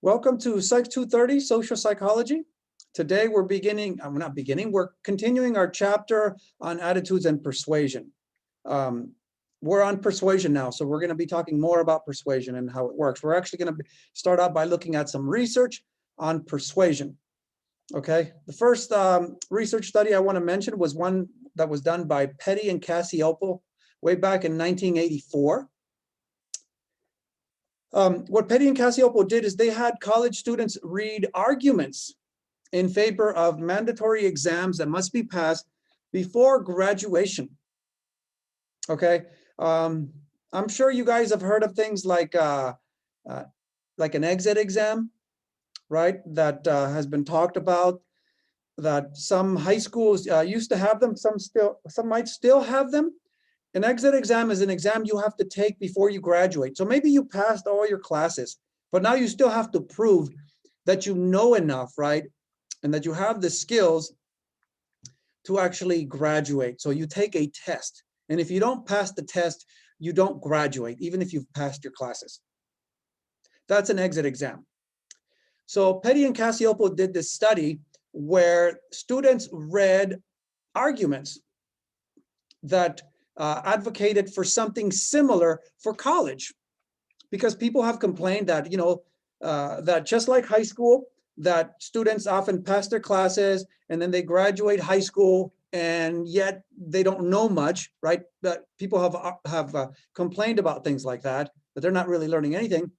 Welcome to Psych 230, Social Psychology. Today we're we're continuing our chapter on attitudes and persuasion. We're on persuasion now, so we're going to be talking more about persuasion and how it works. We're actually going to start out by looking at some research on persuasion. Okay, the first research study I want to mention was one that was done by Petty and Cacioppo way back in 1984. What Petty and Cacioppo did is they had college students read arguments in favor of mandatory exams that must be passed before graduation. Okay, I'm sure you guys have heard of things like an exit exam, right? That has been talked about. That some high schools used to have them. Some might still have them. An exit exam is an exam you have to take before you graduate. So maybe you passed all your classes, but now you still have to prove that you know enough, right? And that you have the skills to actually graduate. So you take a test. And if you don't pass the test, you don't graduate, even if you've passed your classes. That's an exit exam. So Petty and Cacioppo did this study where students read arguments that advocated for something similar for college, because people have complained that, that just like high school, that students often pass their classes and then they graduate high school and yet they don't know much, right? That people have complained about things like that they're not really learning anything.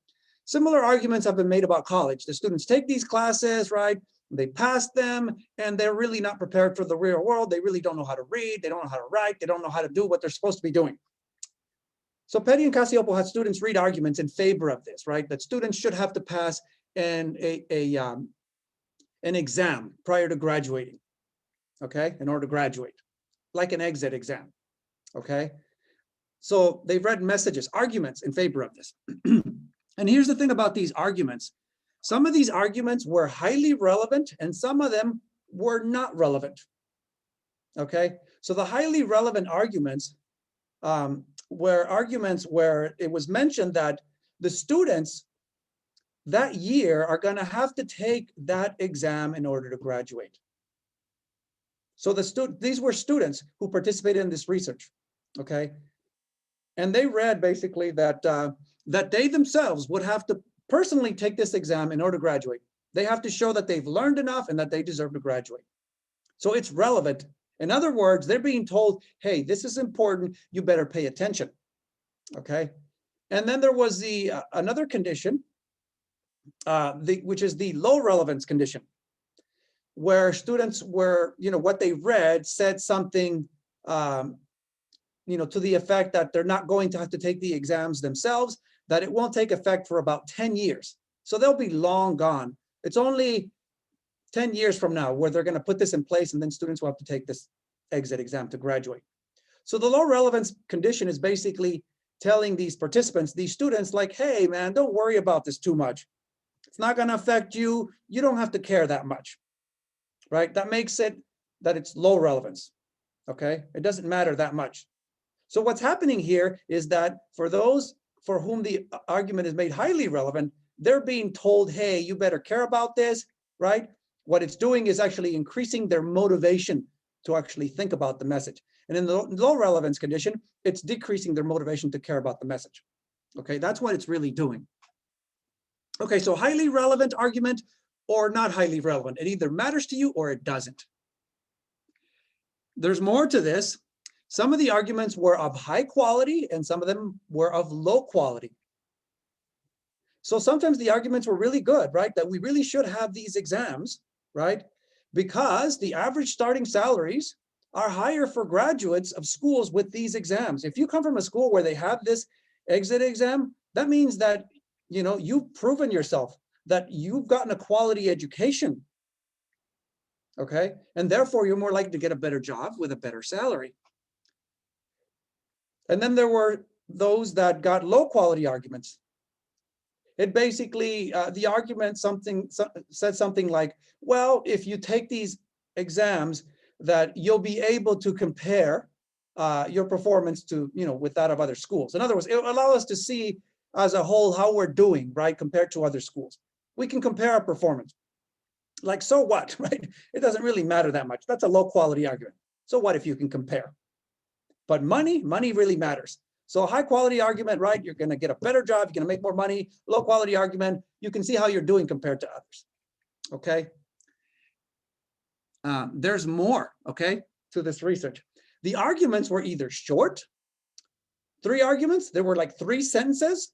Similar arguments have been made about college. The students take these classes, right? They pass them and they're really not prepared for the real world. They really don't know how to read. They don't know how to write. They don't know how to do what they're supposed to be doing. So Petty and Cacioppo had students read arguments in favor of this, right? That students should have to pass an exam prior to graduating, okay? In order to graduate, like an exit exam, okay? So they've read arguments in favor of this. And here's the thing about these arguments. Some of these arguments were highly relevant and some of them were not relevant. Okay, so the highly relevant arguments were arguments where it was mentioned that the students that year are going to have to take that exam in order to graduate. So these were students who participated in this research. Okay, and they read basically that that they themselves would have to personally take this exam in order to graduate. They have to show that they've learned enough and that they deserve to graduate. So it's relevant. In other words, they're being told, hey, this is important, you better pay attention, okay? And then there was the another condition, which is the low relevance condition, where students were, what they read said something, to the effect that they're not going to have to take the exams themselves, that it won't take effect for about 10 years. So they'll be long gone. It's only 10 years from now where they're going to put this in place and then students will have to take this exit exam to graduate. So the low relevance condition is basically telling these participants, these students, like, hey, man, don't worry about this too much. It's not going to affect you. You don't have to care that much, right? That makes it that it's low relevance, okay? It doesn't matter that much. So what's happening here is that for those for whom the argument is made highly relevant, they're being told, hey, you better care about this, right? What it's doing is actually increasing their motivation to actually think about the message. And in the low relevance condition, it's decreasing their motivation to care about the message. Okay, that's what it's really doing. Okay, so highly relevant argument or not highly relevant. It either matters to you or it doesn't. There's more to this. Some of the arguments were of high quality and some of them were of low quality. So sometimes the arguments were really good, right? That we really should have these exams, right? Because the average starting salaries are higher for graduates of schools with these exams. If you come from a school where they have this exit exam, that means that, you've proven yourself, that you've gotten a quality education, okay? And therefore you're more likely to get a better job with a better salary. And then there were those that got low quality arguments. It basically, the argument said something like, well, if you take these exams, that you'll be able to compare your performance to, with that of other schools. In other words, it will allow us to see as a whole how we're doing, right, compared to other schools. we can compare our performance. Like, so what, right? It doesn't really matter that much. That's a low quality argument. So what if you can compare? But money really matters. So a high quality argument, right? You're going to get a better job. You're going to make more money. Low quality argument, you can see how you're doing compared to others. Okay. There's more, okay, to this research. The arguments were either short, 3 arguments, there were like 3 sentences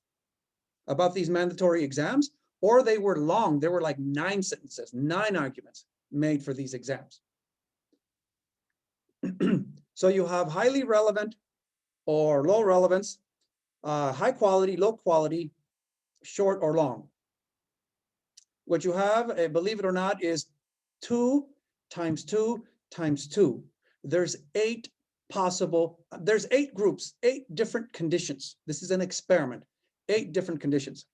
about these mandatory exams, or they were long. There were like 9 sentences, 9 arguments made for these exams. So you have highly relevant or low relevance, high quality, low quality, short or long. What you have, believe it or not, is 2 times 2 times 2. There's 8 possible, there's 8 groups, 8 different conditions. This is an experiment, 8 different conditions.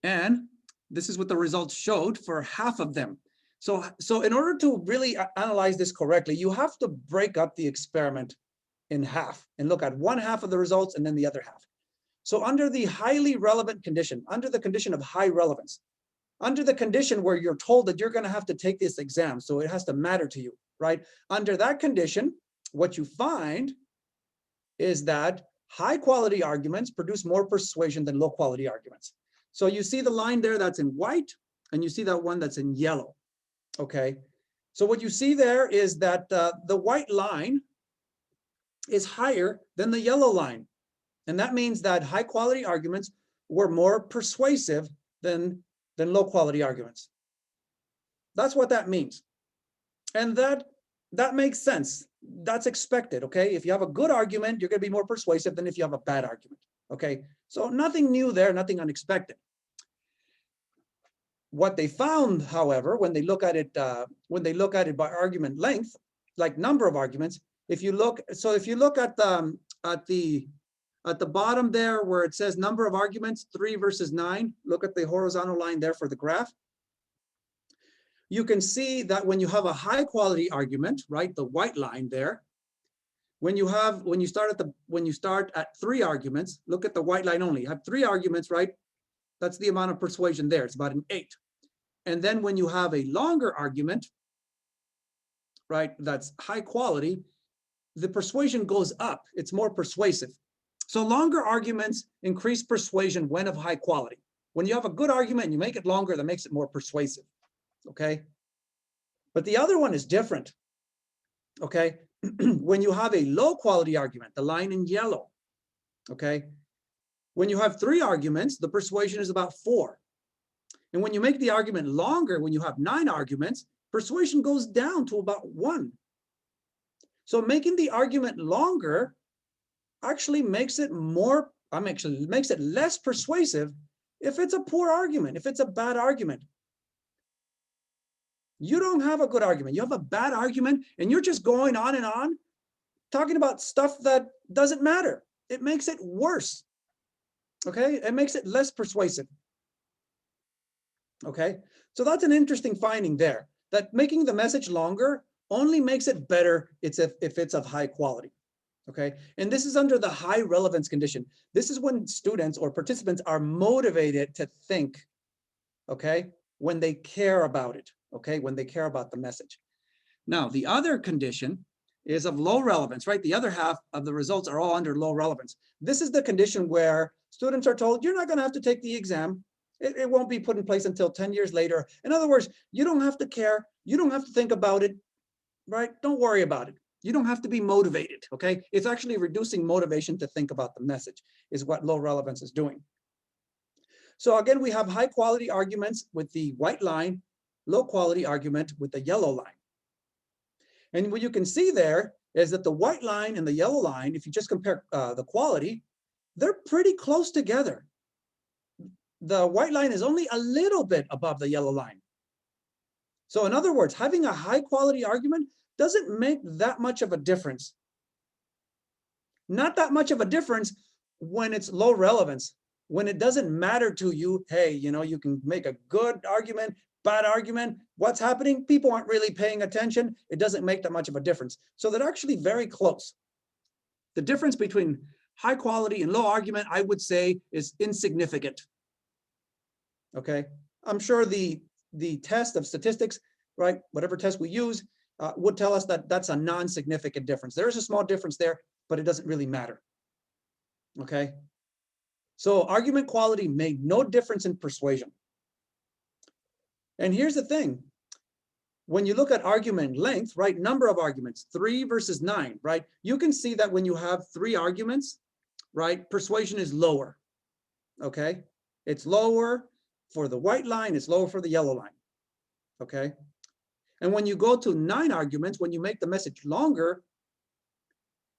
And this is what the results showed for half of them. So in order to really analyze this correctly, you have to break up the experiment in half and look at one half of the results and then the other half. So under the highly relevant condition, under the condition of high relevance, under the condition where you're told that you're going to have to take this exam, so it has to matter to you, right? Under that condition, what you find is that high quality arguments produce more persuasion than low quality arguments. So you see the line there that's in white, and you see that one that's in yellow. Okay, so what you see there is that the white line is higher than the yellow line. And that means that high quality arguments were more persuasive than low quality arguments. That's what that means. And that makes sense. That's expected, okay? If you have a good argument, you're going to be more persuasive than if you have a bad argument, okay? So nothing new there, nothing unexpected. What they found, however, when they look at it by argument length, like number of arguments, if you look at the bottom there where it says number of arguments, 3 versus 9, look at the horizontal line there for the graph. You can see that when you have a high quality argument, right, the white line there, when you start at 3 arguments, look at the white line only. You have 3 arguments, right? That's the amount of persuasion there. It's about an 8. And then when you have a longer argument, right, that's high quality, the persuasion goes up. It's more persuasive. So longer arguments increase persuasion when of high quality. When you have a good argument and you make it longer, that makes it more persuasive. Okay. But the other one is different. Okay. When you have a low quality argument, the line in yellow. Okay. When you have 3 arguments, the persuasion is about 4. And when you make the argument longer, when you have 9 arguments, persuasion goes down to about 1. So making the argument longer actually makes it less persuasive if it's a poor argument, if it's a bad argument. You don't have a good argument. You have a bad argument and you're just going on and on talking about stuff that doesn't matter. It makes it worse. Okay, it makes it less persuasive. Okay, so that's an interesting finding there, that making the message longer only makes it better if it's of high quality. Okay, and this is under the high relevance condition. This is when students or participants are motivated to think, okay, when they care about it, okay, when they care about the message. Now, the other condition is of low relevance, right? The other half of the results are all under low relevance. This is the condition where students are told, you're not going to have to take the exam. It won't be put in place until 10 years later. In other words, you don't have to care. You don't have to think about it, right? Don't worry about it. You don't have to be motivated, okay? It's actually reducing motivation to think about the message is what low relevance is doing. So again, we have high quality arguments with the white line, low quality argument with the yellow line. And what you can see there is that the white line and the yellow line, if you just compare the quality, they're pretty close together. The white line is only a little bit above the yellow line. So in other words, having a high quality argument doesn't make that much of a difference. Not that much of a difference when it's low relevance, when it doesn't matter to you. Hey, you can make a good argument, bad argument. What's happening? People aren't really paying attention. It doesn't make that much of a difference. So they're actually very close. The difference between high quality and low argument, I would say, is insignificant. Okay, I'm sure the test of statistics, right, whatever test we use, would tell us that that's a non-significant difference. There is a small difference there, but it doesn't really matter. Okay, so argument quality made no difference in persuasion. And here's the thing. When you look at argument length, right, number of arguments, 3 versus 9, right, you can see that when you have 3 arguments, right, persuasion is lower. Okay, it's lower for the white line, it's lower for the yellow line. Okay, and when you go to 9 arguments, when you make the message longer,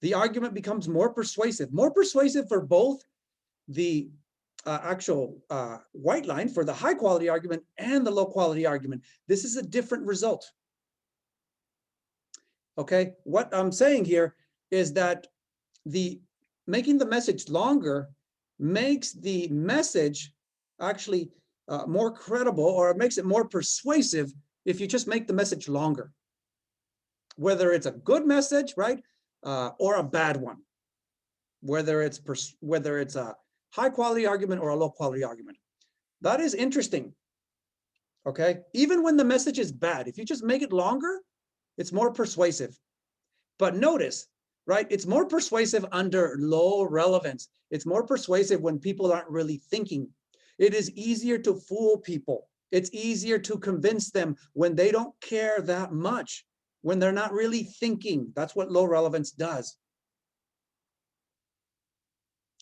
the argument becomes more persuasive for both the actual white line, for the high quality argument, and the low quality argument. This is a different result. Okay, what I'm saying here is that the making the message longer makes the message actually more credible, or it makes it more persuasive if you just make the message longer, whether it's a good message, right, or a bad one, whether it's a high quality argument or a low quality argument. That is interesting. Okay, even when the message is bad, if you just make it longer, it's more persuasive. But notice, right, it's more persuasive under low relevance. It's more persuasive when people aren't really thinking. It is easier to fool people. It's easier to convince them when they don't care that much, when they're not really thinking. That's what low relevance does.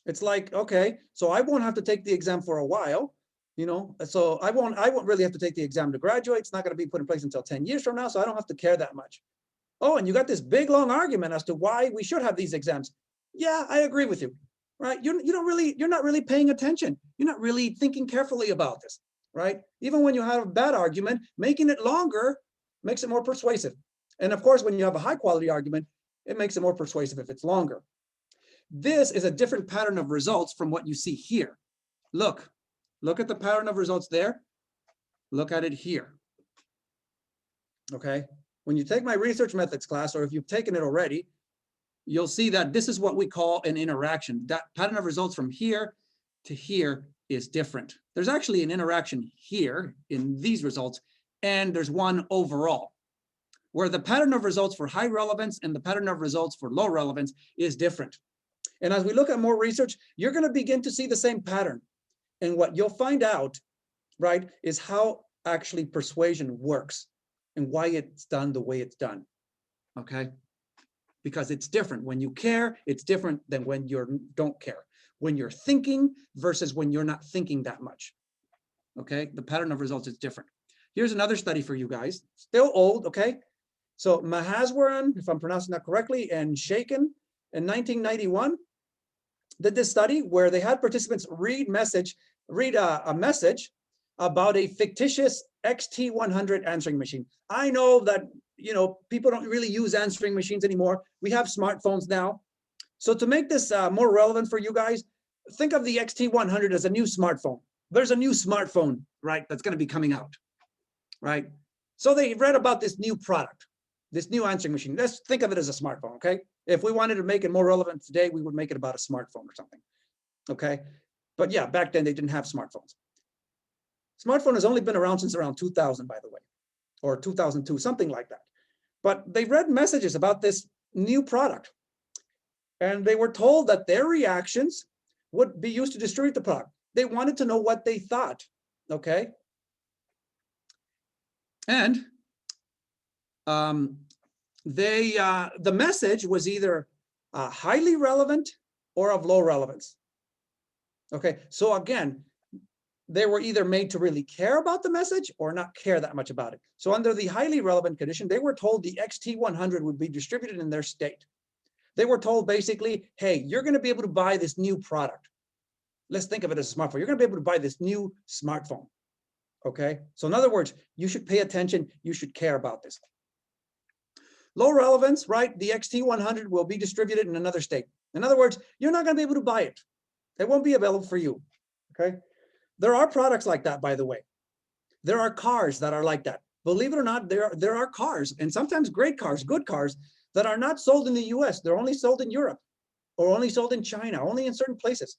It's like, okay, so I won't have to take the exam for a while, you know, so I won't really have to take the exam to graduate. It's not going to be put in place until 10 years from now, so I don't have to care that much. Oh, and you got this big long argument as to why we should have these exams. Yeah, I agree with you, right? You're not really paying attention. You're not really thinking carefully about this, right? Even when you have a bad argument, making it longer makes it more persuasive. And of course, when you have a high quality argument, it makes it more persuasive if it's longer. This is a different pattern of results from what you see here. Look at the pattern of results there. Look at it here. Okay. When you take my research methods class, or if you've taken it already, you'll see that this is what we call an interaction. That pattern of results from here to here is different. There's actually an interaction here in these results, and there's one overall, where the pattern of results for high relevance and the pattern of results for low relevance is different. And as we look at more research, you're going to begin to see the same pattern. And what you'll find out, right, is how actually persuasion works and why it's done the way it's done. Okay? Because it's different. When you care, it's different than when you don't care. When you're thinking versus when you're not thinking that much. Okay? The pattern of results is different. Here's another study for you guys. Still old, okay? So Mahaswaran, if I'm pronouncing that correctly, and Shaken in 1991 did this study where they had participants read a message about a fictitious XT100 answering machine. I know that, you know, people don't really use answering machines anymore. We have smartphones now. So to make this more relevant for you guys, think of the XT100 as a new smartphone. There's a new smartphone, right, that's going to be coming out, right? So they read about this new product, this new answering machine. Let's think of it as a smartphone, okay? If we wanted to make it more relevant today, we would make it about a smartphone or something, okay? But yeah, back then they didn't have smartphones. Smartphone has only been around since around 2000, by the way, or 2002, something like that. But they read messages about this new product, and they were told that their reactions would be used to distribute the product. They wanted to know what they thought, okay? And the message was either highly relevant or of low relevance. Okay, so again, they were either made to really care about the message or not care that much about it. So under the highly relevant condition, they were told the XT100 would be distributed in their state. They were told basically, hey, you're going to be able to buy this new product. Let's think of it as a smartphone. You're going to be able to buy this new smartphone. Okay, so in other words, you should pay attention. You should care about this. Low relevance, right? The XT100 will be distributed in another state. In other words, you're not going to be able to buy it. It won't be available for you. Okay. There are products like that, by the way. There are cars that are like that. Believe it or not, there are cars, and sometimes great cars, good cars, that are not sold in the US. They're only sold in Europe, or only sold in China, only in certain places.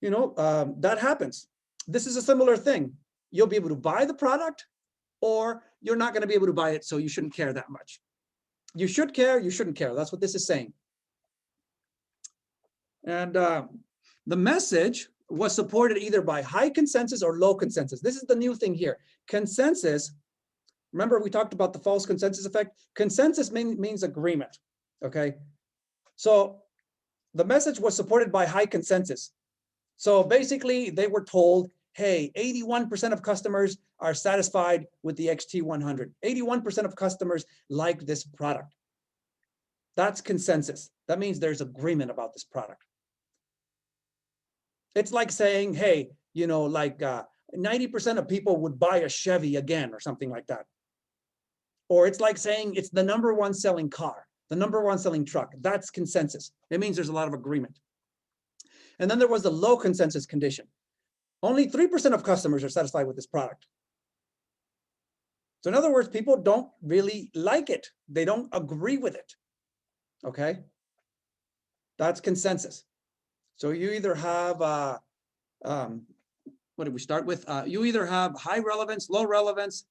that happens. This is a similar thing. You'll be able to buy the product, or you're not going to be able to buy it, so you shouldn't care that much. You should care, you shouldn't care. That's what this is saying. And the message was supported either by high consensus or low consensus. This is the new thing here. Consensus, remember we talked about the false consensus effect? Consensus means agreement, okay? So the message was supported by high consensus. So basically they were told, hey, 81% of customers are satisfied with the XT100. 81% of customers like this product. That's consensus. That means there's agreement about this product. It's like saying, hey, 90% of people would buy a Chevy again, or something like that. Or it's like saying it's the #1 selling car, the #1 selling truck. That's consensus. It means there's a lot of agreement. And then there was the low consensus condition. Only 3% of customers are satisfied with this product. So in other words, people don't really like it. They don't agree with it. Okay? That's consensus. So you either have, what did we start with? You either have high relevance, low relevance,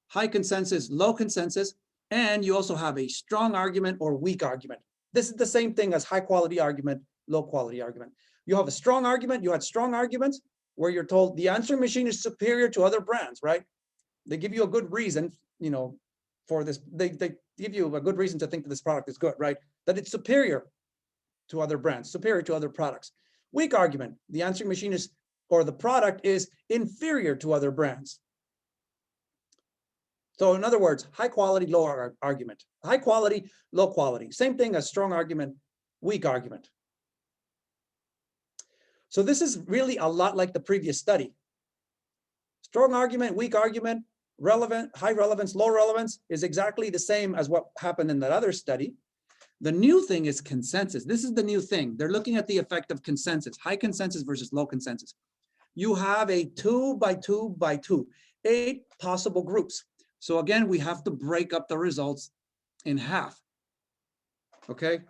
high consensus, low consensus, and you also have a strong argument or weak argument. This is the same thing as high quality argument, low quality argument. You have a strong argument, you had strong arguments where you're told the answering machine is superior to other brands, right? They give you a good reason, for this. They give you a good reason to think that this product is good, right? That it's superior to other brands, superior to other products. Weak argument, the answering machine is, or the product is inferior to other brands. So in other words, high quality, low argument. High quality, low quality. Same thing as strong argument, weak argument. So this is really a lot like the previous study. Strong argument, weak argument, relevant, high relevance, low relevance is exactly the same as what happened in that other study. The new thing is consensus. This is the new thing. They're looking at the effect of consensus, high consensus versus low consensus. You have a 2 by 2 by 2, 8 possible groups. So again, we have to break up the results in half. Okay?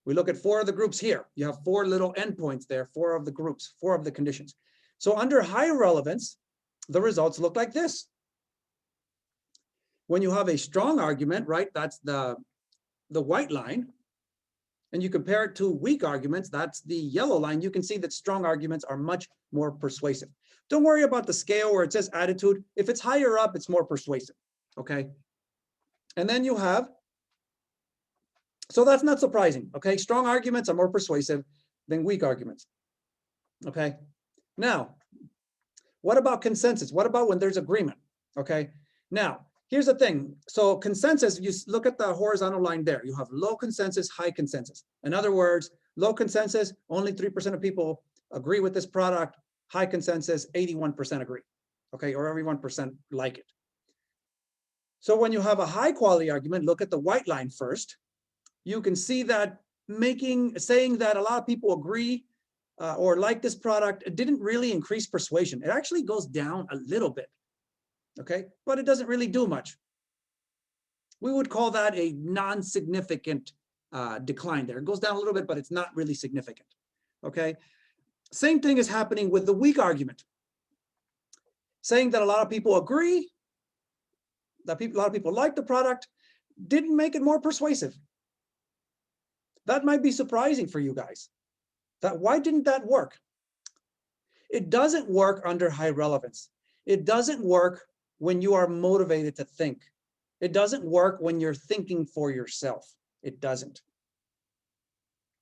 We look at 4 of the groups here. You have 4 little endpoints there, 4 of the groups, 4 of the conditions. So under high relevance, the results look like this. When you have a strong argument, right, that's the white line, and you compare it to weak arguments, that's the yellow line, you can see that strong arguments are much more persuasive. Don't worry about the scale where it says attitude. If it's higher up, it's more persuasive, okay? And then you have, so that's not surprising, okay? Strong arguments are more persuasive than weak arguments, okay? Now, what about consensus? What about when there's agreement, okay? Now, here's the thing. So consensus, you look at the horizontal line there. You have low consensus, high consensus. In other words, low consensus, only 3% of people agree with this product. High consensus, 81% agree, okay? Or 81% like it. So when you have a high quality argument, look at the white line first. You can see that saying that a lot of people agree or like this product, it didn't really increase persuasion. It actually goes down a little bit, okay? But it doesn't really do much. We would call that a non-significant decline there. It goes down a little bit, but it's not really significant, okay? Same thing is happening with the weak argument. Saying that a lot of people agree, that a lot of people like the product, didn't make it more persuasive. That might be surprising for you guys. Why didn't that work? It doesn't work under high relevance. It doesn't work when you are motivated to think. It doesn't work when you're thinking for yourself. It doesn't.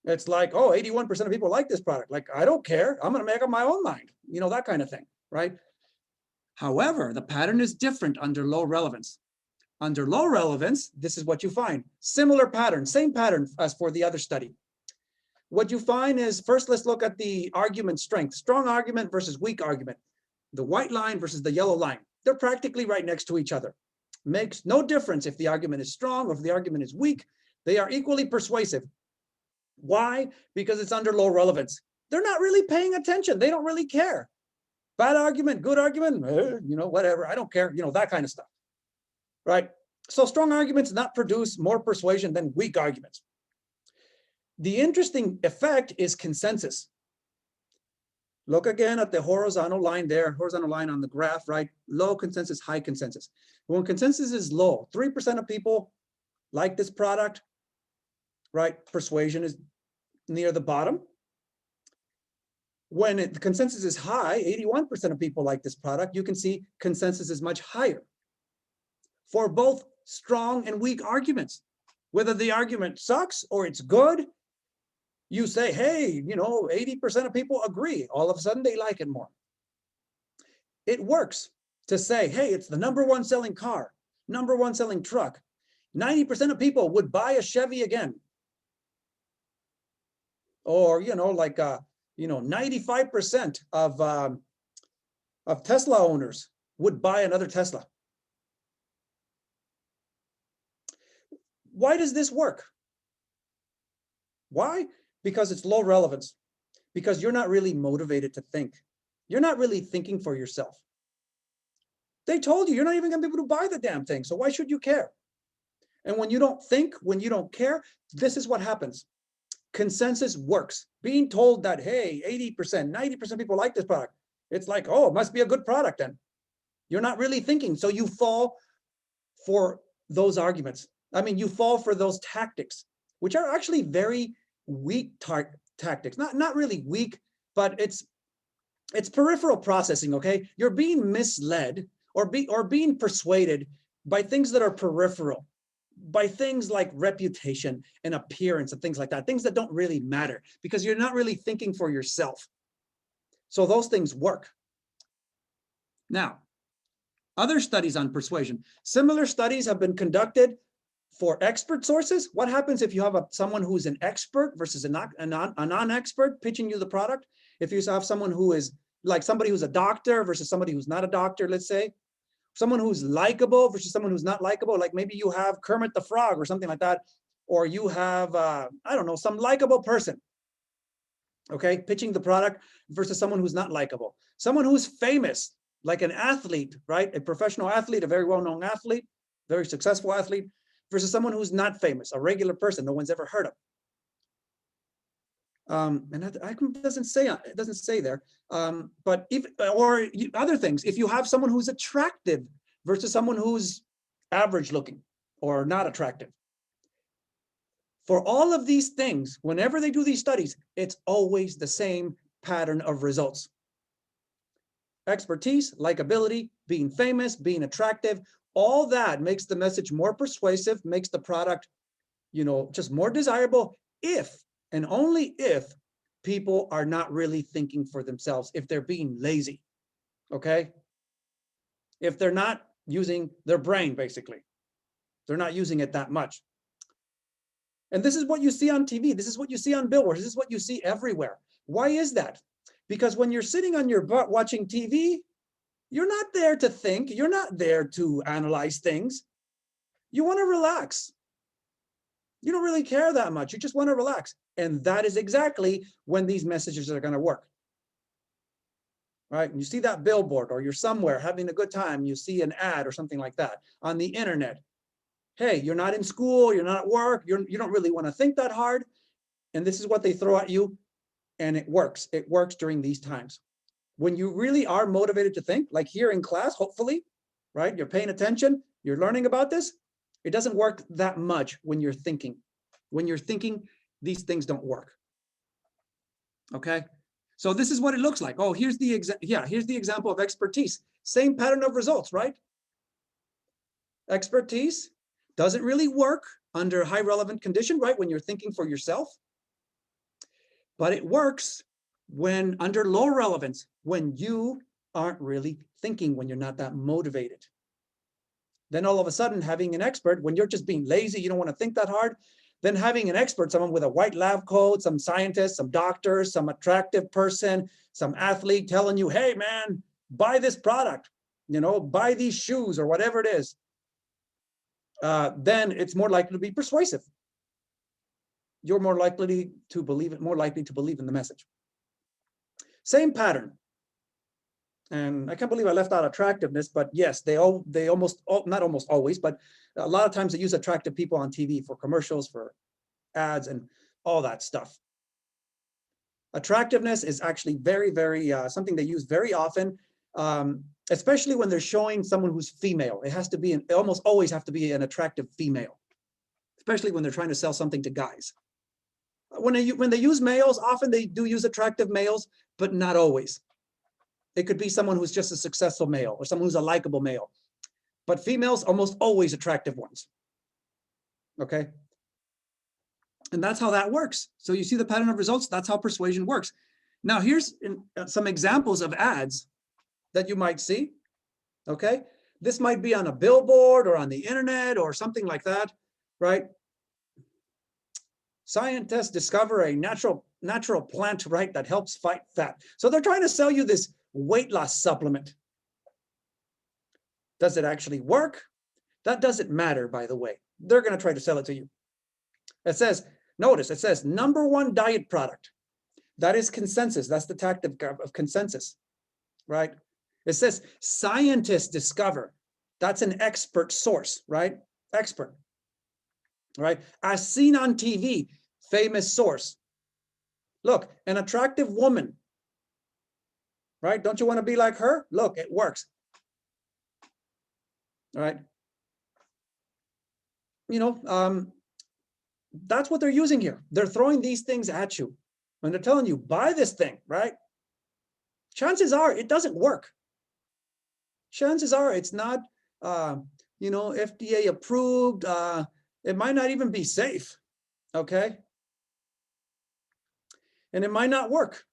It's like, oh, 81% of people like this product. Like, I don't care. I'm going to make up my own mind. That kind of thing, right? However, the pattern is different under low relevance. Under low relevance, this is what you find. Similar pattern, same pattern as for the other study. What you find is, first, let's look at the argument strength. Strong argument versus weak argument. The white line versus the yellow line. They're practically right next to each other. Makes no difference if the argument is strong or if the argument is weak. They are equally persuasive. Why? Because it's under low relevance. They're not really paying attention. They don't really care. Bad argument, good argument, whatever. I don't care, that kind of stuff, right? So strong arguments not produce more persuasion than weak arguments. The interesting effect is consensus. Look again at the horizontal line there, horizontal line on the graph, right? Low consensus, high consensus. When consensus is low, 3% of people like this product, right? Persuasion is near the bottom. When the consensus is high, 81% of people like this product, you can see consensus is much higher for both strong and weak arguments. Whether the argument sucks or it's good, you say, hey, 80% of people agree. All of a sudden, they like it more. It works to say, hey, it's the #1 selling car, #1 selling truck. 90% of people would buy a Chevy again. Or, 95% of Tesla owners would buy another Tesla. Why does this work? Why? Because it's low relevance. Because you're not really motivated to think. You're not really thinking for yourself. They told you you're not even going to be able to buy the damn thing. So why should you care? And when you don't think, when you don't care, this is what happens. Consensus works. Being told that, hey, 80%, 90% of people like this product. It's like, oh, it must be a good product then. You're not really thinking. So you fall for those arguments. I mean, you fall for those tactics, which are actually very weak tactics. Not really weak, but it's peripheral processing, okay? You're being misled or being persuaded by things that are peripheral, by things like reputation and appearance and things like that, things that don't really matter because you're not really thinking for yourself. So those things work. Now, other studies on persuasion. Similar studies have been conducted for expert sources. What happens if you have someone who's an expert versus a non-expert pitching you the product? If you have someone who is like somebody who's a doctor versus somebody who's not a doctor, let's say, someone who's likable versus someone who's not likable, like maybe you have Kermit the Frog or something like that, or you have, I don't know, some likable person, okay, pitching the product versus someone who's not likable. Someone who's famous, like an athlete, right? A professional athlete, a very well-known athlete, very successful athlete, versus someone who's not famous, a regular person no one's ever heard of. And it doesn't say there, but or other things. If you have someone who's attractive versus someone who's average looking or not attractive. For all of these things, whenever they do these studies, it's always the same pattern of results. Expertise, likability, being famous, being attractive, all that makes the message more persuasive, makes the product, just more desirable if and only if people are not really thinking for themselves, if they're being lazy, okay? If they're not using their brain, basically. They're not using it that much. And this is what you see on TV. This is what you see on billboards. This is what you see everywhere. Why is that? Because when you're sitting on your butt watching TV, you're not there to think. You're not there to analyze things. You want to relax. You don't really care that much. You just want to relax. And that is exactly when these messages are going to work. Right? And you see that billboard or you're somewhere having a good time. You see an ad or something like that on the internet. Hey, you're not in school. You're not at work. You don't really want to think that hard. And this is what they throw at you. And it works. It works during these times. When you really are motivated to think, like here in class, hopefully, right? You're paying attention. You're learning about this. It doesn't work that much when you're thinking. When you're thinking, these things don't work. Okay? So this is what it looks like. Oh, here's the example of expertise. Same pattern of results, right? Expertise doesn't really work under high relevant condition, right? When you're thinking for yourself. But it works when under low relevance, when you aren't really thinking, when you're not that motivated. Then all of a sudden having an expert, when you're just being lazy, you don't want to think that hard, then having an expert, someone with a white lab coat, some scientist, some doctor, some attractive person, some athlete telling you, hey man, buy this product, buy these shoes or whatever it is, then it's more likely to be persuasive. You're more likely to believe it, more likely to believe in the message. Same pattern. And I can't believe I left out attractiveness, but yes, they almost, not almost always, but a lot of times they use attractive people on TV for commercials, for ads, and all that stuff. Attractiveness is actually very, very, something they use very often, especially when they're showing someone who's female. It has to be, it almost always have to be an attractive female, especially when they're trying to sell something to guys. When they use males, often they do use attractive males, but not always. It could be someone who's just a successful male or someone who's a likable male. But females, almost always attractive ones. Okay? And that's how that works. So you see the pattern of results? That's how persuasion works. Now, here's some examples of ads that you might see. Okay? This might be on a billboard or on the internet or something like that, right? Scientists discover a natural plant, right, that helps fight fat. So they're trying to sell you this weight loss supplement. Does it actually work? That doesn't matter, by the way. They're going to try to sell it to you. It says, notice, it says #1 diet product. That is consensus. That's the tactic of consensus, right? It says scientists discover. That's an expert source, right? Expert, right? As seen on TV, famous source. Look, an attractive woman, right? Don't you want to be like her? Look, it works. All right. You know, that's what they're using here. They're throwing these things at you. And they're telling you, buy this thing, right? Chances are it doesn't work. Chances are it's not, you know, FDA approved. It might not even be safe, okay? And it might not work.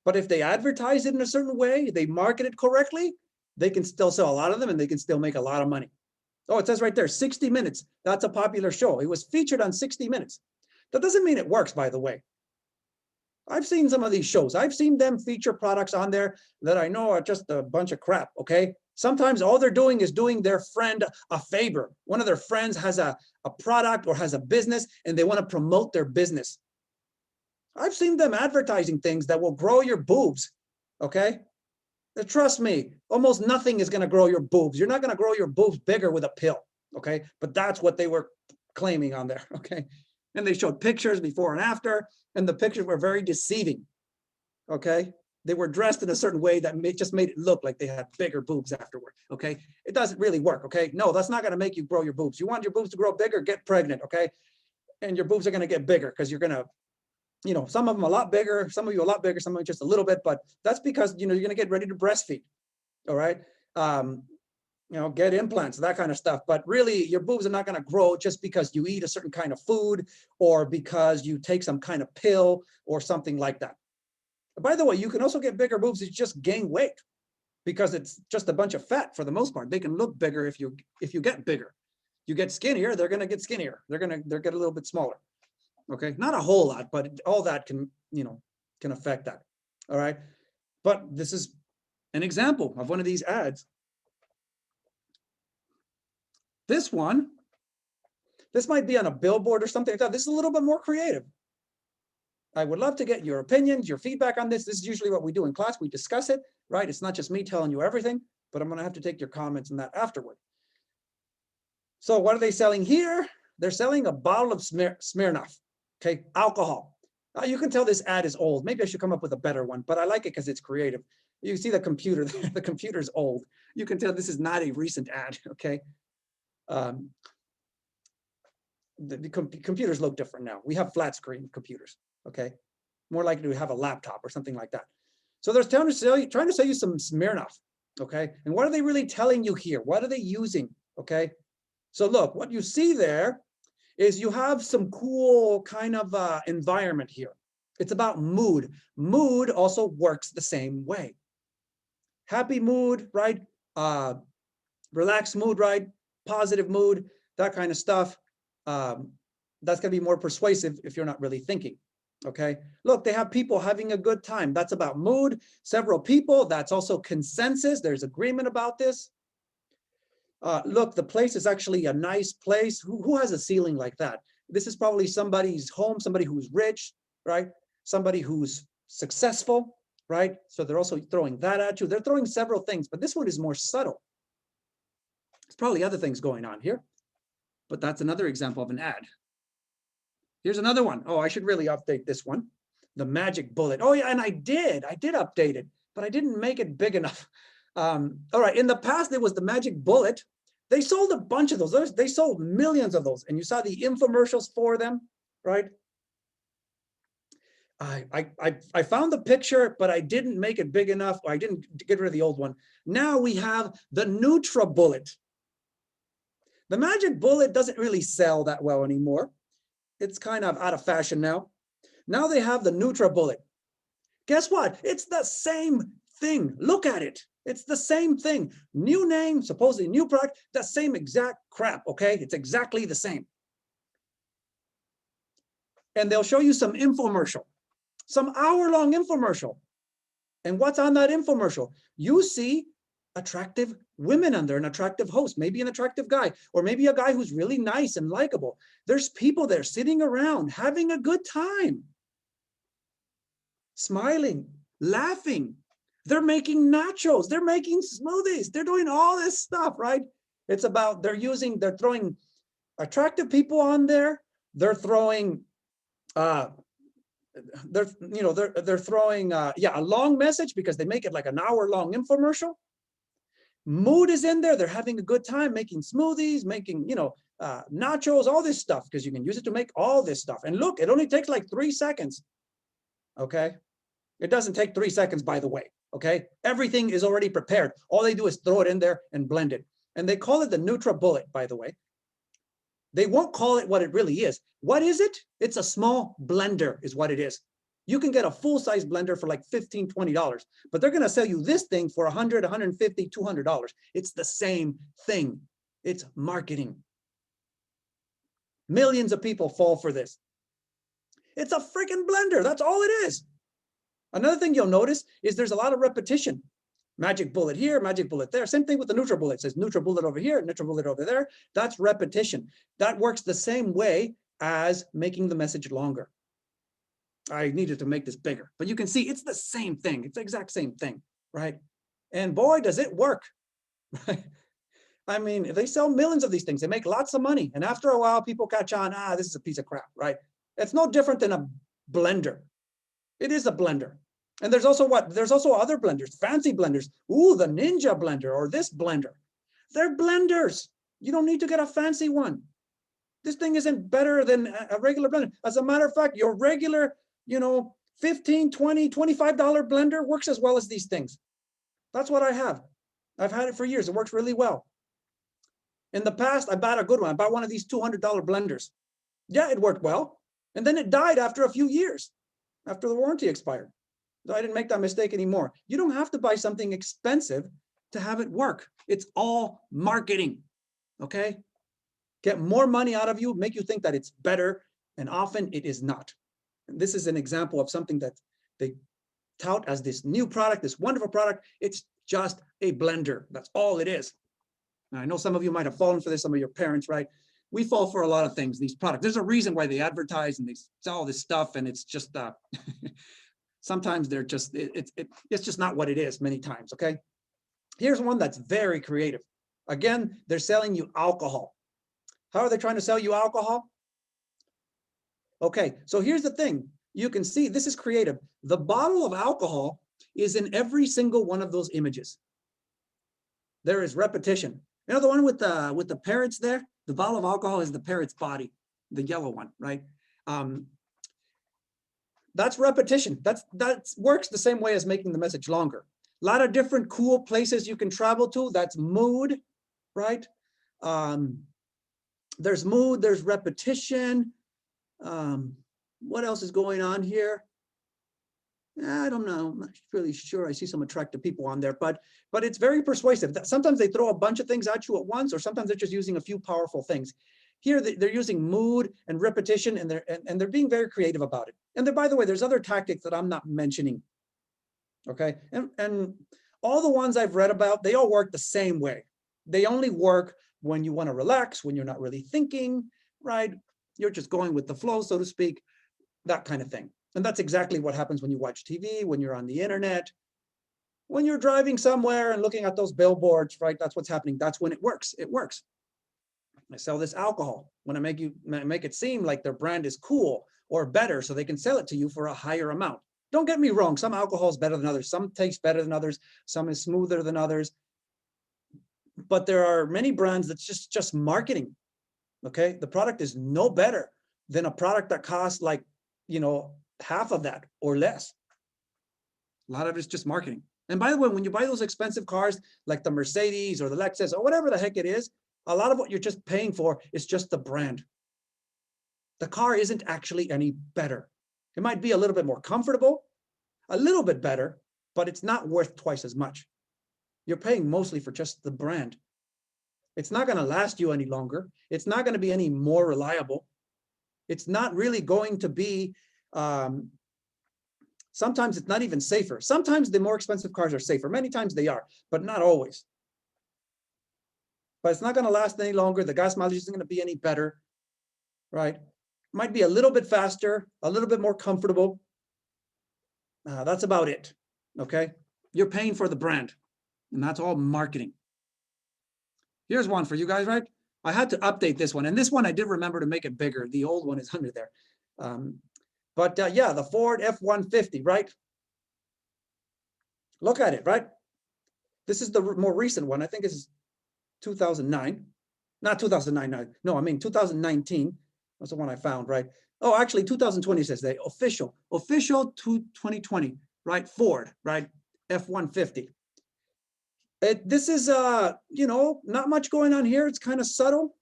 But if they advertise it in a certain way, they market it correctly, they can still sell a lot of them and they can still make a lot of money. Oh, it says right there, 60 Minutes. That's a popular show. It was featured on 60 Minutes. That doesn't mean it works, by the way. I've seen some of these shows. I've seen them feature products on there that I know are just a bunch of crap, okay? Sometimes all they're doing is doing their friend a favor. One of their friends has a product or has a business and they want to promote their business. I've seen them advertising things that will grow your boobs, okay? Trust me, almost nothing is going to grow your boobs. You're not going to grow your boobs bigger with a pill, okay? But that's what they were claiming on there, okay? And they showed pictures before and after, and the pictures were very deceiving, okay? They were dressed in a certain way that just made it look like they had bigger boobs afterward, okay? It doesn't really work, okay? No, that's not going to make you grow your boobs. You want your boobs to grow bigger, get pregnant, okay? And your boobs are going to get bigger because you're going to, you know, some of them a lot bigger, some of you a lot bigger, some of you just a little bit, but that's because, you know, you're going to get ready to breastfeed, all right? You know, get implants, that kind of stuff. But really, your boobs are not going to grow just because you eat a certain kind of food or because you take some kind of pill or something like that. By the way, you can also get bigger boobs if you just gain weight because it's just a bunch of fat for the most part. They can look bigger if you get bigger. You get skinnier, they're going to get skinnier. They're get a little bit smaller. Okay, not a whole lot, but all that can, you know, can affect that. All right, but this is an example of one of these ads. This one, this might be on a billboard or something like that. This is a little bit more creative. I would love to get your opinions, your feedback on this. This is usually what we do in class. We discuss it, right? It's not just me telling you everything, but I'm going to have to take your comments on that afterward. So what are they selling here? They're selling a bottle of Smirnoff, okay, alcohol. You can tell this ad is old. Maybe I should come up with a better one, but I like it because it's creative. You see the computer, the computer's old. You can tell this is not a recent ad, okay? The computers look different now. We have flat screen computers, okay? More likely to have a laptop or something like that. So they're trying to sell you some Smirnoff, okay? And what are they really telling you here? What are they using, okay? So look, what you see there is you have some cool kind of environment here. It's about mood. Mood also works the same way. Happy mood, right? Relaxed mood, right? Positive mood, that kind of stuff. That's going to be more persuasive if you're not really thinking. Okay, look, they have people having a good time. That's about mood. Several people, that's also consensus. There's agreement about this. Look, the place is actually a nice place. Who has a ceiling like that? This is probably somebody's home, somebody who's rich, right? Somebody who's successful, right? So they're also throwing that at you. They're throwing several things, but this one is more subtle. There's probably other things going on here, but that's another example of an ad. Here's another one. Oh, I should really update this one. the magic bullet. Oh yeah, and I did update it, but I didn't make it big enough. All right, in the past, there was the magic bullet. They sold a bunch of those. They sold millions of those, and you saw the infomercials for them, right? I found the picture, but I didn't make it big enough. Or I didn't get rid of the old one. Now we have the Nutra Bullet. The magic bullet doesn't really sell that well anymore. It's kind of out of fashion now. Now they have the Nutra Bullet. Guess what? It's the same thing. Look at it. It's the same thing. New name, supposedly new product, the same exact crap, okay? It's exactly the same. And they'll show you some infomercial, some hour-long infomercial. And what's on that infomercial? You see attractive women on there, an attractive host, maybe an attractive guy, or maybe a guy who's really nice and likable. There's people there sitting around having a good time, smiling, laughing. They're making nachos, they're making smoothies, they're doing all this stuff, right? It's about, they're throwing attractive people on there. They're throwing, they're throwing, a long message because they make it like an hour-long infomercial. Mood is in there. They're having a good time making smoothies, making, nachos, all this stuff, because you can use it to make all this stuff. And look, it only takes like 3 seconds. Okay. It doesn't take 3 seconds, by the way. Okay. Everything is already prepared. All they do is throw it in there and blend it. And they call it the Nutra Bullet, by the way. They won't call it what it really is. What is it? It's a small blender is what it is. You can get a full-size blender for like $15, $20, but they're going to sell you this thing for $100, $150, $200. It's the same thing. It's marketing. Millions of people fall for this. It's a freaking blender. That's all it is. Another thing you'll notice is there's a lot of repetition. Magic bullet here, magic bullet there. Same thing with the Nutra Bullet. It says Nutra Bullet over here, Nutra Bullet over there. That's repetition. That works the same way as making the message longer. I needed to make this bigger, but you can see it's the same thing. It's the exact same thing, right? And boy, does it work. I mean, they sell millions of these things. They make lots of money. And after a while, people catch on, this is a piece of crap, right? It's no different than a blender. It is a blender. And there's also what? There's also other blenders, fancy blenders. Ooh, the Ninja blender or this blender. They're blenders. You don't need to get a fancy one. This thing isn't better than a regular blender. As a matter of fact, your regular, $15, $20, $25 blender works as well as these things. That's what I have. I've had it for years. It works really well. In the past, I bought a good one. I bought one of these $200 blenders. Yeah, it worked well. And then it died after a few years, after the warranty expired. So I didn't make that mistake anymore. You don't have to buy something expensive to have it work. It's all marketing, okay? Get more money out of you, make you think that it's better, and often it is not. And this is an example of something that they tout as this new product, this wonderful product. It's just a blender. That's all it is. Now, I know some of you might have fallen for this, some of your parents, right? We fall for a lot of things, these products. There's a reason why they advertise and they sell all this stuff, and it's just, sometimes they're just, it's just not what it is many times, okay? Here's one that's very creative. Again, they're selling you alcohol. How are they trying to sell you alcohol? Okay, so here's the thing. You can see this is creative. The bottle of alcohol is in every single one of those images. There is repetition. You know the one with the parrots there? The bottle of alcohol is the parrot's body, the yellow one, right? That's repetition. That works the same way as making the message longer. A lot of different cool places you can travel to. That's mood, right? There's mood, there's repetition. What else is going on here? I don't know. I'm not really sure. I see some attractive people on there, but it's very persuasive. Sometimes they throw a bunch of things at you at once, or sometimes they're just using a few powerful things. Here, they're using mood and repetition, and they're being very creative about it. And by the way, there's other tactics that I'm not mentioning. Okay, and all the ones I've read about, they all work the same way. They only work when you want to relax, when you're not really thinking, right? You're just going with the flow, so to speak, that kind of thing. And that's exactly what happens when you watch TV, when you're on the internet, when you're driving somewhere and looking at those billboards, right? That's what's happening. That's when it works. It works. I sell this alcohol. When I make it seem like their brand is cool, or better so they can sell it to you for a higher amount. Don't get me wrong, some alcohol is better than others, some taste better than others, some is smoother than others, but there are many brands that's just marketing. Okay, the product is no better than a product that costs like, half of that or less. A lot of it's just marketing. And by the way, when you buy those expensive cars like the Mercedes or the Lexus or whatever the heck it is, a lot of what you're just paying for is just the brand. The car isn't actually any better. It might be a little bit more comfortable, a little bit better, but it's not worth twice as much. You're paying mostly for just the brand. It's not going to last you any longer. It's not going to be any more reliable. It's not really going to be, sometimes it's not even safer. Sometimes the more expensive cars are safer. Many times they are, but not always. But it's not going to last any longer. The gas mileage isn't going to be any better, right? Might be a little bit faster, a little bit more comfortable. That's about it, okay? You're paying for the brand, and that's all marketing. Here's one for you guys, right? I had to update this one, and this one I did remember to make it bigger. The old one is under there. Yeah, the Ford F-150, right? Look at it, right? This is the more recent one. I think it's 2009. Not 2009, no, I mean 2019. That's the one I found, right? Oh, actually 2020 says they official to 2020, right? Ford, right? F-150. This is, not much going on here. It's kind of subtle,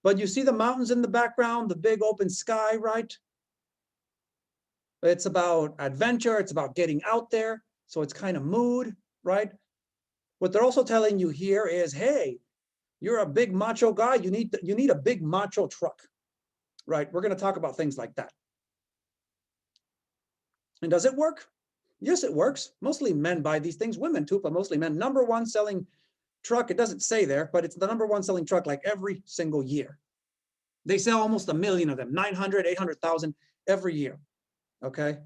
but you see the mountains in the background, the big open sky, right? It's about adventure. It's about getting out there. So it's kind of mood, right? What they're also telling you here is, hey, you're a big macho guy. You need a big macho truck, right? We're going to talk about things like that. And does it work? Yes, it works. Mostly men buy these things, women too, but mostly men. Number one selling truck, it doesn't say there, but it's the number one selling truck like every single year. They sell almost 1 million of them, 900, 800,000 every year, okay?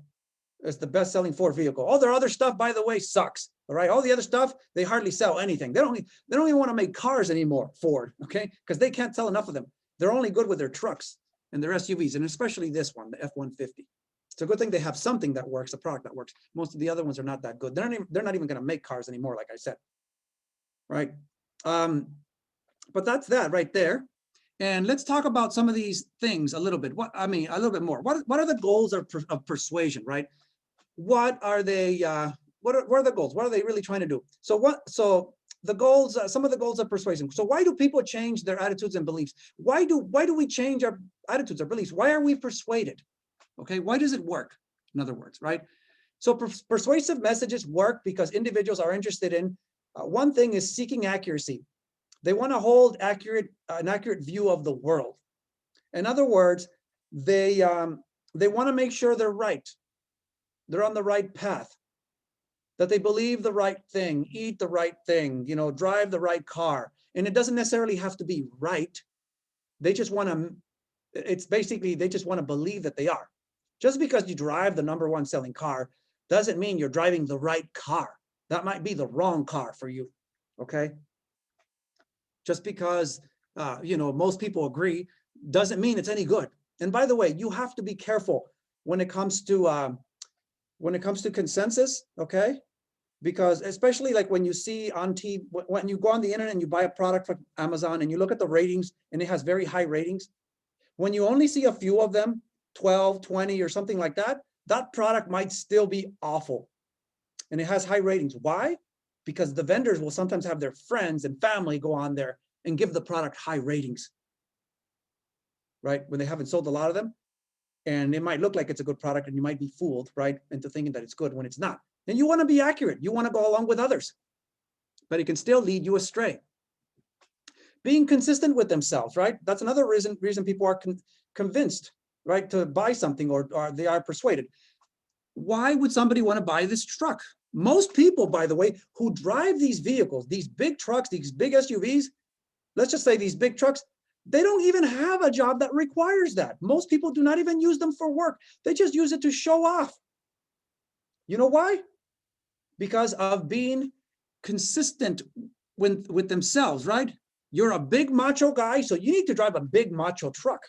It's the best selling Ford vehicle. All their other stuff, by the way, sucks, all right? All the other stuff, they hardly sell anything. They don't even want to make cars anymore, Ford, okay? Because they can't sell enough of them. They're only good with their trucks and their SUVs, and especially this one, the F-150. It's a good thing they have something that works, a product that works. Most of the other ones are not that good. They're not even going to make cars anymore, like I said, right? But that's that right there. And let's talk about some of these things a little bit. A little bit more. What are the goals of persuasion, right? What are they? What are the goals? What are they really trying to do? So the goals. Some of the goals of persuasion. So why do people change their attitudes and beliefs? Why do we change our attitudes or beliefs? Why are we persuaded? Okay, why does it work? In other words, right? So persuasive messages work because individuals are interested in one thing is seeking accuracy. They want to hold an accurate view of the world. In other words, they want to make sure they're right. They're on the right path, that they believe the right thing, eat the right thing, drive the right car. And it doesn't necessarily have to be right. They just want to believe that they are. Just because you drive the number one selling car doesn't mean you're driving the right car. That might be the wrong car for you, okay? Just because, most people agree doesn't mean it's any good. And by the way, you have to be careful when it comes to consensus, okay? Because especially like when you see on TV, when you go on the internet and you buy a product from Amazon and you look at the ratings and it has very high ratings, when you only see a few of them, 12, 20 or something like that, that product might still be awful. And it has high ratings. Why? Because the vendors will sometimes have their friends and family go on there and give the product high ratings, right? When they haven't sold a lot of them. And it might look like it's a good product and you might be fooled, right? Into thinking that it's good when it's not. And you want to be accurate. You want to go along with others, but it can still lead you astray. Being consistent with themselves, right? That's another reason people are convinced, right, to buy something or they are persuaded. Why would somebody want to buy this truck? Most people, by the way, who drive these vehicles, these big trucks, these big SUVs, let's just say these big trucks, they don't even have a job that requires that. Most people do not even use them for work. They just use it to show off. You know why? Because of being consistent with themselves, right? You're a big macho guy, so you need to drive a big macho truck.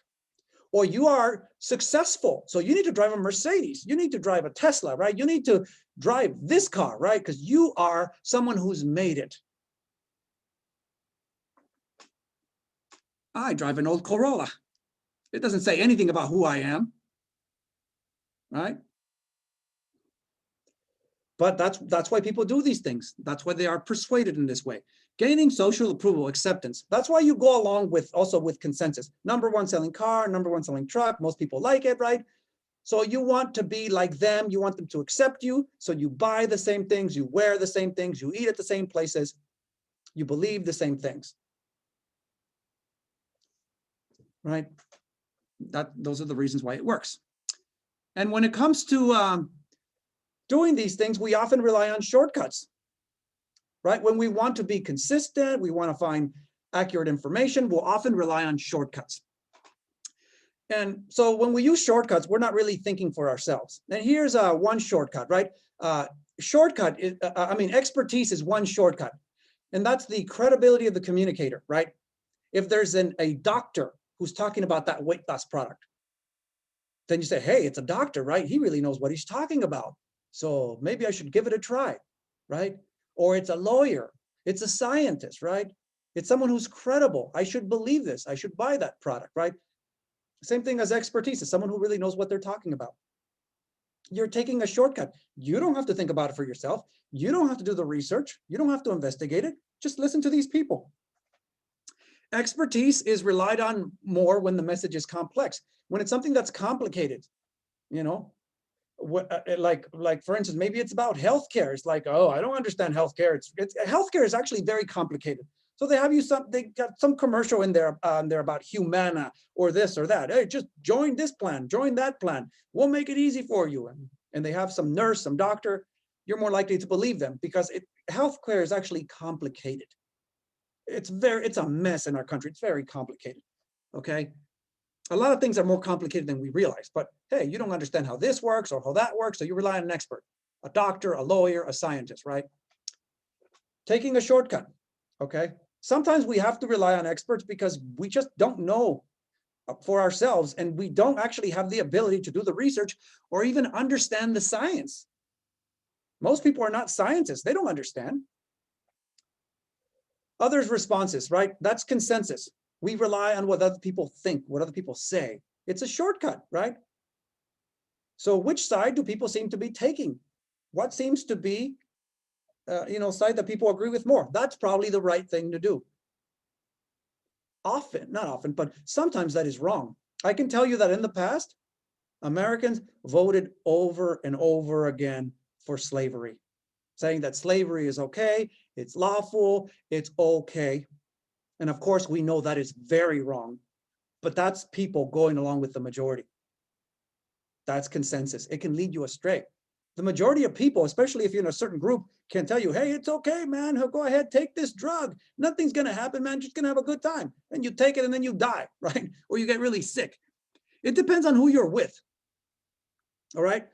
or you are successful. So you need to drive a Mercedes. You need to drive a Tesla, right? You need to drive this car, right? Because you are someone who's made it. I drive an old Corolla. It doesn't say anything about who I am, right? But that's why people do these things. That's why they are persuaded in this way. Gaining social approval, acceptance. That's why you go along with also with consensus. Number one selling car, number one selling truck. Most people like it, right? So you want to be like them. You want them to accept you. So you buy the same things, you wear the same things, you eat at the same places, you believe the same things, right? Those are the reasons why it works. And when it comes to doing these things, we often rely on shortcuts, right? When we want to be consistent, we want to find accurate information, we'll often rely on shortcuts. And so when we use shortcuts, we're not really thinking for ourselves. And here's one shortcut, right? Shortcut is, expertise is one shortcut, and that's the credibility of the communicator, right? If there's a doctor who's talking about that weight loss product, then you say, hey, it's a doctor, right? He really knows what he's talking about. So maybe I should give it a try, right? Or it's a lawyer, it's a scientist, right? It's someone who's credible. I should believe this. I should buy that product, right? Same thing as expertise, is someone who really knows what they're talking about. You're taking a shortcut. You don't have to think about it for yourself. You don't have to do the research. You don't have to investigate it. Just listen to these people. Expertise is relied on more when the message is complex. When it's something that's complicated, you know, like for instance, maybe it's about healthcare. It's like, oh, I don't understand healthcare. Healthcare is actually very complicated. So they got some commercial in there, about Humana or this or that. Hey, just join this plan, join that plan. We'll make it easy for you. And they have some nurse, some doctor. You're more likely to believe them because healthcare is actually complicated. It's a mess in our country. It's very complicated. Okay. A lot of things are more complicated than we realize, but hey, you don't understand how this works or how that works, so you rely on an expert, a doctor, a lawyer, a scientist, right? Taking a shortcut, okay? Sometimes we have to rely on experts because we just don't know for ourselves, and we don't actually have the ability to do the research or even understand the science. Most people are not scientists. They don't understand. Others' responses, right? That's consensus. We rely on what other people think, what other people say. It's a shortcut, right? So which side do people seem to be taking? What seems to be, side that people agree with more? That's probably the right thing to do. Often, not often, but sometimes that is wrong. I can tell you that in the past, Americans voted over and over again for slavery, saying that slavery is okay, it's lawful, it's okay. And of course, we know that is very wrong, but that's people going along with the majority. That's consensus. It can lead you astray. The majority of people, especially if you're in a certain group, can tell you, hey, it's okay, man. Go ahead, take this drug. Nothing's going to happen, man. Just going to have a good time. And you take it and then you die, right? Or you get really sick. It depends on who you're with. All right.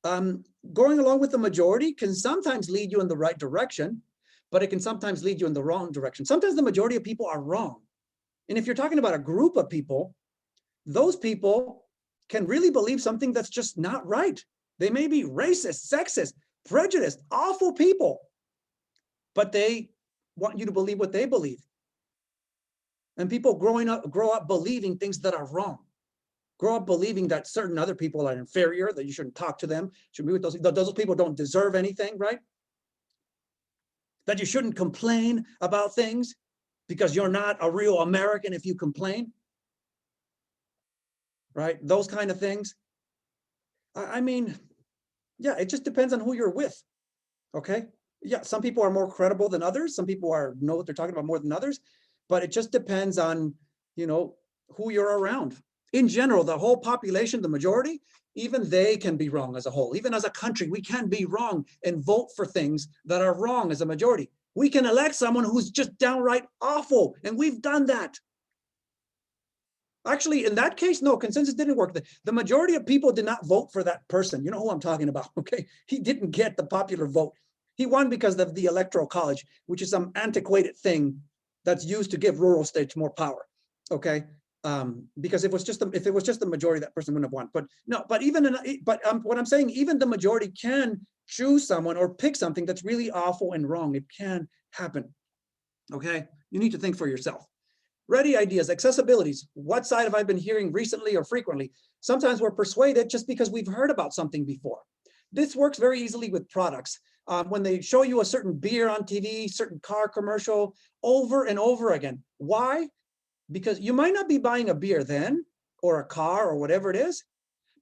Going along with the majority can sometimes lead you in the right direction, but it can sometimes lead you in the wrong direction. Sometimes the majority of people are wrong. And if you're talking about a group of people, those people can really believe something that's just not right. They may be racist, sexist, prejudiced, awful people, but they want you to believe what they believe. And people grow up believing things that are wrong. Grow up believing that certain other people are inferior, that you shouldn't talk to them, should be with those people don't deserve anything, right? That you shouldn't complain about things because you're not a real American if you complain, right? Those kind of things. I mean, yeah, it just depends on who you're with, okay? Yeah, some people are more credible than others. Some people know what they're talking about more than others, but it just depends on, who you're around. In general, the whole population, the majority, even they can be wrong as a whole. Even as a country, we can be wrong and vote for things that are wrong as a majority. We can elect someone who's just downright awful, and we've done that. Actually, in that case, no, consensus didn't work. The majority of people did not vote for that person. You know who I'm talking about, okay? He didn't get the popular vote. He won because of the Electoral College, which is some antiquated thing that's used to give rural states more power, okay? Because if it was just the majority, that person wouldn't have won. But no, but what I'm saying, even the majority can choose someone or pick something that's really awful and wrong. It can happen. Okay, you need to think for yourself. Ready ideas, accessibilities. What side have I been hearing recently or frequently? Sometimes we're persuaded just because we've heard about something before. This works very easily with products. When they show you a certain beer on TV, certain car commercial over and over again. Why? Because you might not be buying a beer then, or a car, or whatever it is,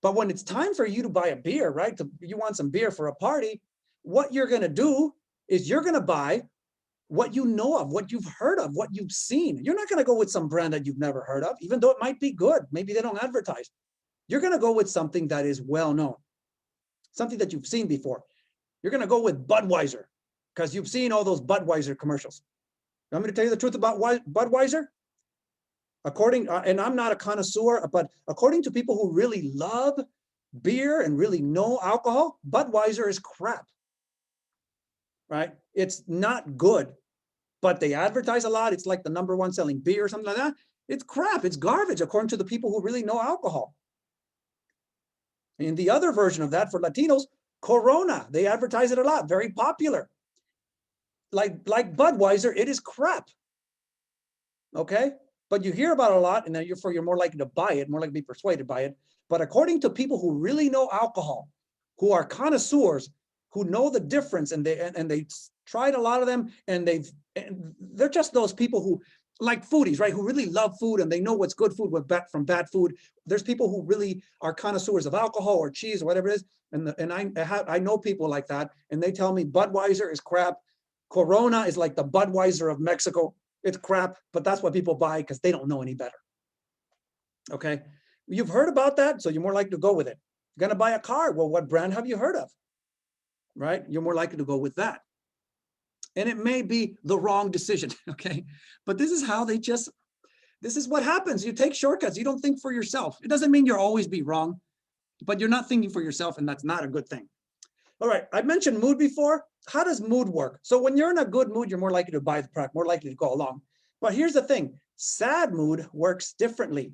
but when it's time for you to buy a beer, right? You want some beer for a party, what you're gonna do is you're gonna buy what you know of, what you've heard of, what you've seen. You're not gonna go with some brand that you've never heard of, even though it might be good. Maybe they don't advertise. You're gonna go with something that is well known, something that you've seen before. You're gonna go with Budweiser, because you've seen all those Budweiser commercials. You want me to tell you the truth about Budweiser? And I'm not a connoisseur, but according to people who really love beer and really know alcohol, Budweiser is crap, right? It's not good, but they advertise a lot. It's like the #1 selling beer or something like that. It's crap. It's garbage, according to the people who really know alcohol. And the other version of that for Latinos, Corona, they advertise it a lot, very popular. Like Budweiser, it is crap. Okay? But you hear about it a lot, and then you're more likely to buy it, more likely to be persuaded by it. But according to people who really know alcohol, who are connoisseurs, who know the difference, and they tried a lot of them, and they're just those people who, like foodies, right? Who really love food, and they know what's good food from bad food. There's people who really are connoisseurs of alcohol or cheese or whatever it is, and I know people like that, and they tell me Budweiser is crap. Corona is like the Budweiser of Mexico. It's crap, but that's what people buy because they don't know any better. Okay, you've heard about that, so you're more likely to go with it. You're gonna buy a car. Well, what brand have you heard of? Right? You're more likely to go with that. And it may be the wrong decision, okay? But this is what happens. You take shortcuts. You don't think for yourself. It doesn't mean you'll always be wrong, but you're not thinking for yourself, and that's not a good thing. All right, I mentioned mood before. How does mood work? So when you're in a good mood, you're more likely to buy the product, more likely to go along. But here's the thing, sad mood works differently.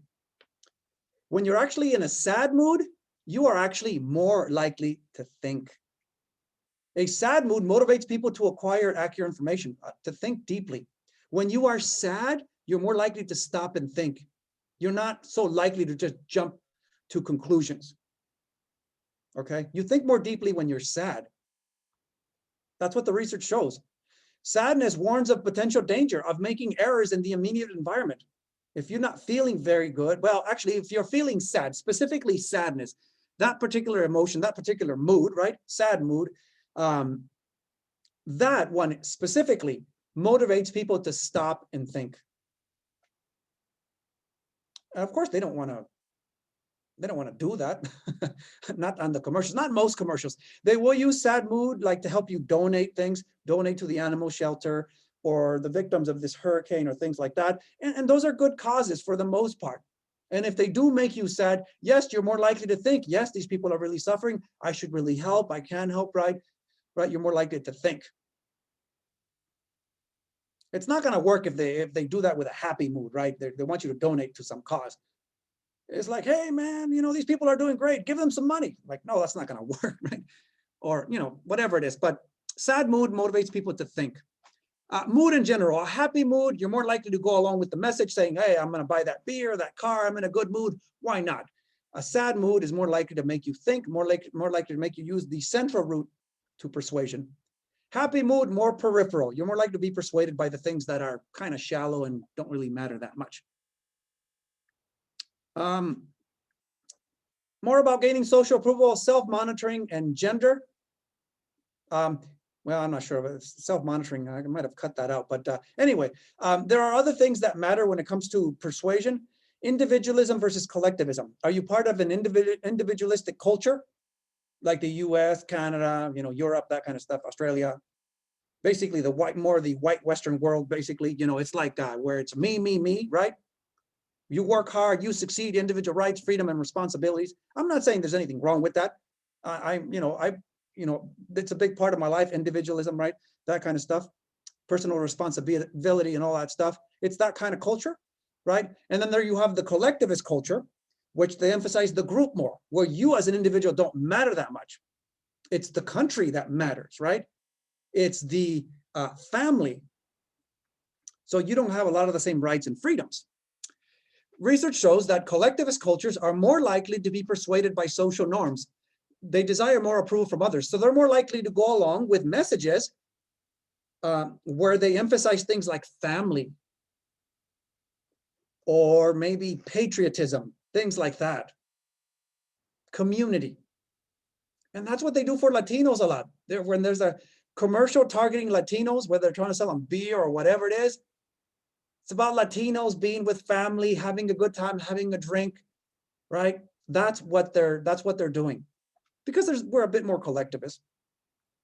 When you're actually in a sad mood, you are actually more likely to think. A sad mood motivates people to acquire accurate information, to think deeply. When you are sad, you're more likely to stop and think. You're not so likely to just jump to conclusions. Okay, you think more deeply when you're sad. That's what the research shows. Sadness warns of potential danger of making errors in the immediate environment. If you're not feeling very good, well, actually, if you're feeling sad, specifically sadness, that particular emotion, that particular mood, right? Sad mood, that one specifically motivates people to stop and think. And of course, they don't want to do that. Not on the commercials, not most commercials. They will use sad mood like to help you donate things, donate to the animal shelter or the victims of this hurricane or things like that. And those are good causes for the most part. And if they do make you sad, yes, you're more likely to think, yes, these people are really suffering. I should really help. I can help, right? Right? You're more likely to think. It's not going to work if they do that with a happy mood, right? They want you to donate to some cause. It's like, hey, man, these people are doing great. Give them some money. Like, no, that's not going to work, right? Or, whatever it is. But sad mood motivates people to think. Mood in general, a happy mood, you're more likely to go along with the message saying, hey, I'm going to buy that beer, that car. I'm in a good mood. Why not? A sad mood is more likely to make you think, more likely to make you use the central route to persuasion. Happy mood, more peripheral. You're more likely to be persuaded by the things that are kind of shallow and don't really matter that much. More about gaining social approval, self-monitoring, and gender. Well, I'm not sure about self-monitoring. I might have cut that out. But anyway, there are other things that matter when it comes to persuasion. Individualism versus collectivism. Are you part of an individualistic culture? Like the US, Canada, Europe, that kind of stuff, Australia. Basically, more the white Western world, basically, it's like where it's me, right? You work hard, you succeed, individual rights, freedom, and responsibilities. I'm not saying there's anything wrong with that. It's a big part of my life, individualism, right? That kind of stuff, personal responsibility and all that stuff. It's that kind of culture. right? And then there you have the collectivist culture, which they emphasize the group more, where you as an individual don't matter that much. It's the country that matters, right? It's the family. So you don't have a lot of the same rights and freedoms. Research shows that collectivist cultures are more likely to be persuaded by social norms. They desire more approval from others. So they're more likely to go along with messages where they emphasize things like family or maybe patriotism, things like that, community. And that's what they do for Latinos a lot. When there's a commercial targeting Latinos, whether they're trying to sell them beer or whatever it is, it's about Latinos being with family, having a good time, having a drink, right? That's what they're doing, because we're a bit more collectivist.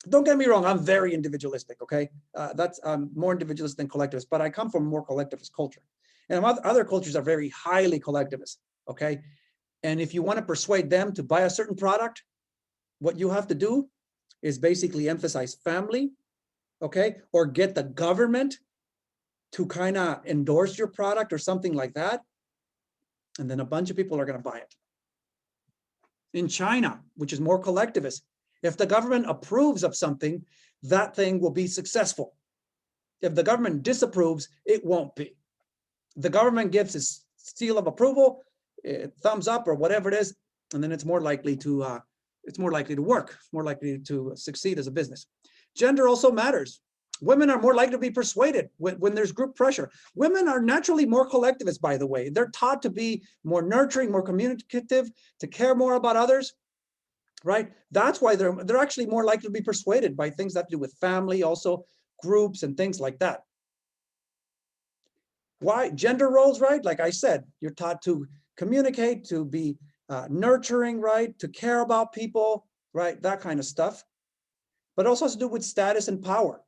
Don't get me wrong, I'm very individualistic, okay? I'm more individualist than collectivist, but I come from a more collectivist culture. And other cultures are very highly collectivist, okay? And if you want to persuade them to buy a certain product, what you have to do is basically emphasize family, okay? Or get the government to kind of endorse your product or something like that. And then a bunch of people are going to buy it. In China, which is more collectivist, if the government approves of something, that thing will be successful. If the government disapproves, it won't be. The government gives its seal of approval, thumbs up or whatever it is, and then it's more likely to work, more likely to succeed as a business. Gender also matters. Women are more likely to be persuaded when there's group pressure. Women are naturally more collectivist, by the way. They're taught to be more nurturing, more communicative, to care more about others, right? That's why they're actually more likely to be persuaded by things that have to do with family, also groups and things like that. Why? Gender roles, right? Like I said, you're taught to communicate, to be nurturing, right? To care about people, right? That kind of stuff. But it also has to do with status and power.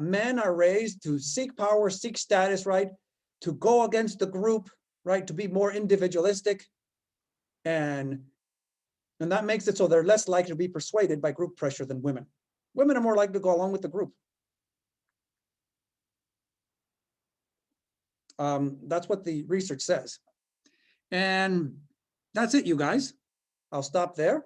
Men are raised to seek power, seek status, right? To go against the group, right? To be more individualistic. And that makes it so they're less likely to be persuaded by group pressure than women. Women are more likely to go along with the group. That's what the research says. And that's it, you guys. I'll stop there.